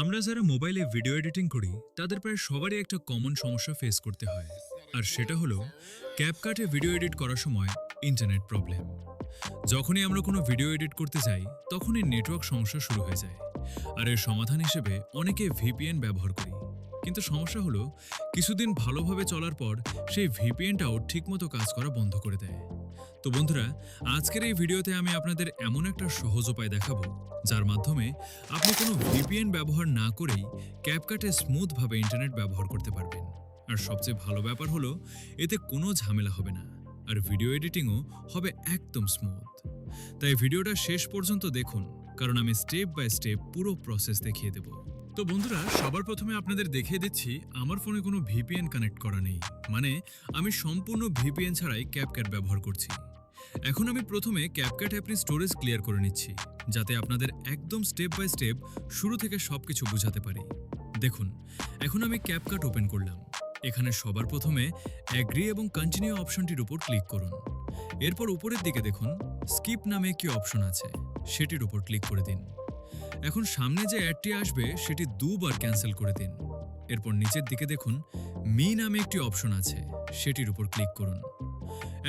আমরা যারা মোবাইলে ভিডিও এডিটিং করি তাদের প্রায় সবারই একটা কমন সমস্যা ফেস করতে হয়। আর সেটা হলো ক্যাপকাটে ভিডিও এডিট করার সময় ইন্টারনেট প্রবলেম। যখনই আমরা কোনো ভিডিও এডিট করতে যাই তখনই নেটওয়ার্ক সমস্যা শুরু হয়ে যায়। আর এর সমাধান হিসেবে অনেকে ভিপিএন ব্যবহার করি, কিন্তু সমস্যা হলো কিছুদিন ভালোভাবে চলার পর সেই ভিপিএনটাও ঠিকমতো কাজ করা বন্ধ করে দেয়। তো বন্ধুরা, আজকের এই ভিডিওতে আমি আপনাদের এমন একটা সহজ উপায় দেখাবো যার মাধ্যমে আপনি কোনো ভিপিএন ব্যবহার না করেই ক্যাপকাটে স্মুথভাবে ইন্টারনেট ব্যবহার করতে পারবেন। আর সবচেয়ে ভালো ব্যাপার হলো এতে কোনো ঝামেলা হবে না, আর ভিডিও এডিটিংও হবে একদম স্মুথ। তাই ভিডিওটা শেষ পর্যন্ত দেখুন, কারণ আমি স্টেপ বাই স্টেপ পুরো প্রসেস দেখিয়ে দেব। তো বন্ধুরা, সবার প্রথমে আপনাদের দেখিয়ে দিচ্ছি আমার ফোনে কোনো ভিপিএন কানেক্ট করা নেই, মানে আমি সম্পূর্ণ ভিপিএন ছাড়াই ক্যাপকাট ব্যবহার করছি। এখন আমি প্রথমে ক্যাপকাট অ্যাপের স্টোরেজ ক্লিয়ার করে নিচ্ছি, যাতে আপনাদের একদম স্টেপ বাই স্টেপ শুরু থেকে সবকিছু বোঝাতে পারি। দেখুন, এখন আমি ক্যাপকাট ওপেন করলাম। এখানে সবার প্রথমে অ্যাগ্রি এবং কন্টিনিউ অপশনটির উপর ক্লিক করুন। এরপর উপরের দিকে দেখুন স্কিপ নামে একটি অপশন আছে, সেটির উপর ক্লিক করে দিন। এখন সামনে যে অ্যাডটি আসবে সেটি দুবার ক্যান্সেল করে দিন। এরপর নিচের দিকে দেখুন মি নামে একটি অপশন আছে, সেটির উপর ক্লিক করুন।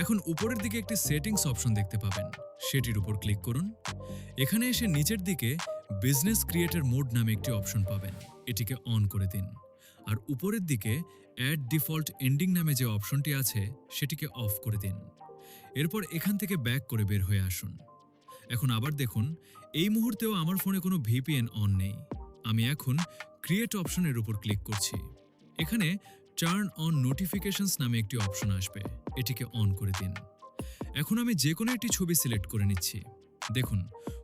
এখন উপরের দিকে একটি সেটিংস অপশন দেখতে পাবেন, সেটির উপর ক্লিক করুন। এখানে এসে নিচের দিকে বিজনেস ক্রিয়েটর মোড নামে একটি অপশন পাবেন, এটিকে অন করে দিন। আর উপরের দিকে অ্যাড ডিফল্ট এন্ডিং নামে যে অপশনটি আছে সেটিকে অফ করে দিন। এরপর এখান থেকে ব্যাক করে বের হয়ে আসুন। এখন আবার দেখুন এই মুহূর্তেও আমার ফোনে কোনো ভিপিএন অন নেই। আমি এখন ক্রিয়েট অপশনের উপর ক্লিক করছি। এখানে টার্ন অন নোটিফিকেশনস নামে একটি অপশন আসবে, এটিকে অন করে দিন। এখন আমি যে কোনো একটি ছবি সিলেক্ট করে নিচ্ছি। দেখুন,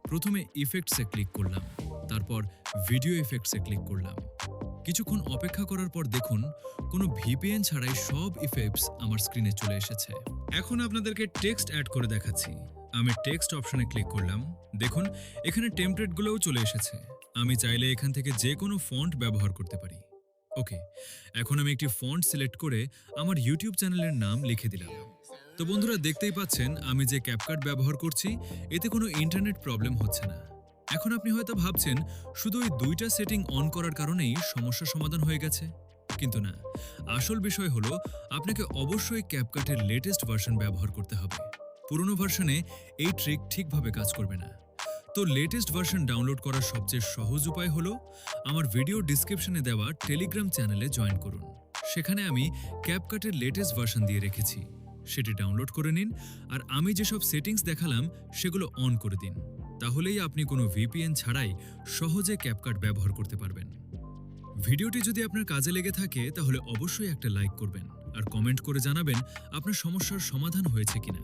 প্রথমে ইফেক্টসে ক্লিক করলাম, তারপর ভিডিও ইফেক্টসে ক্লিক করলাম। কিছুক্ষণ অপেক্ষা করার পর দেখুন কোনো ভিপিএন ছাড়াই সব ইফেক্টস আমার স্ক্রিনে চলে এসেছে। এখন আপনাদেরকে টেক্সট অ্যাড করে দেখাচ্ছি। আমি টেক্সট অপশনে ক্লিক করলাম। দেখুন এখানে টেমপ্লেটগুলোও চলে এসেছে। আমি চাইলে এখান থেকে যে কোনো ফন্ট ব্যবহার করতে পারি। ওকে, এখন আমি একটি ফন্ট সিলেক্ট করে আমার ইউটিউব চ্যানেলের নাম লিখে দিলাম। তো বন্ধুরা, দেখতেই পাচ্ছেন আমি যে ক্যাপকাট ব্যবহার করছি এতে কোনো ইন্টারনেট প্রবলেম হচ্ছে না। এখন আপনি হয়তো ভাবছেন শুধু ওই দুইটা সেটিং অন করার কারণেই সমস্যা সমাধান হয়ে গেছে, কিন্তু না। আসল বিষয় হলো আপনাকে অবশ্যই ক্যাপকাটের লেটেস্ট ভার্সন ব্যবহার করতে হবে। পুরনো ভার্সনে এই ট্রিক ঠিকভাবে কাজ করবে না। তো লেটেস্ট ভার্সন ডাউনলোড করার সবচেয়ে সহজ উপায় হলো আমার ভিডিও ডিসক্রিপশনে দেওয়া টেলিগ্রাম চ্যানেলে জয়েন করুন। সেখানে আমি ক্যাপকাটের লেটেস্ট ভার্সন দিয়ে রেখেছি, সেটি ডাউনলোড করে নিন। আর আমি যেসব সেটিংস দেখালাম সেগুলো অন করে দিন, তাহলেই আপনি কোনো ভিপিএন ছাড়াই সহজে ক্যাপকাট ব্যবহার করতে পারবেন। ভিডিওটি যদি আপনার কাজে লেগে থাকে তাহলে অবশ্যই একটা লাইক করবেন আর কমেন্ট করে জানাবেন আপনার সমস্যার সমাধান হয়েছে কিনা।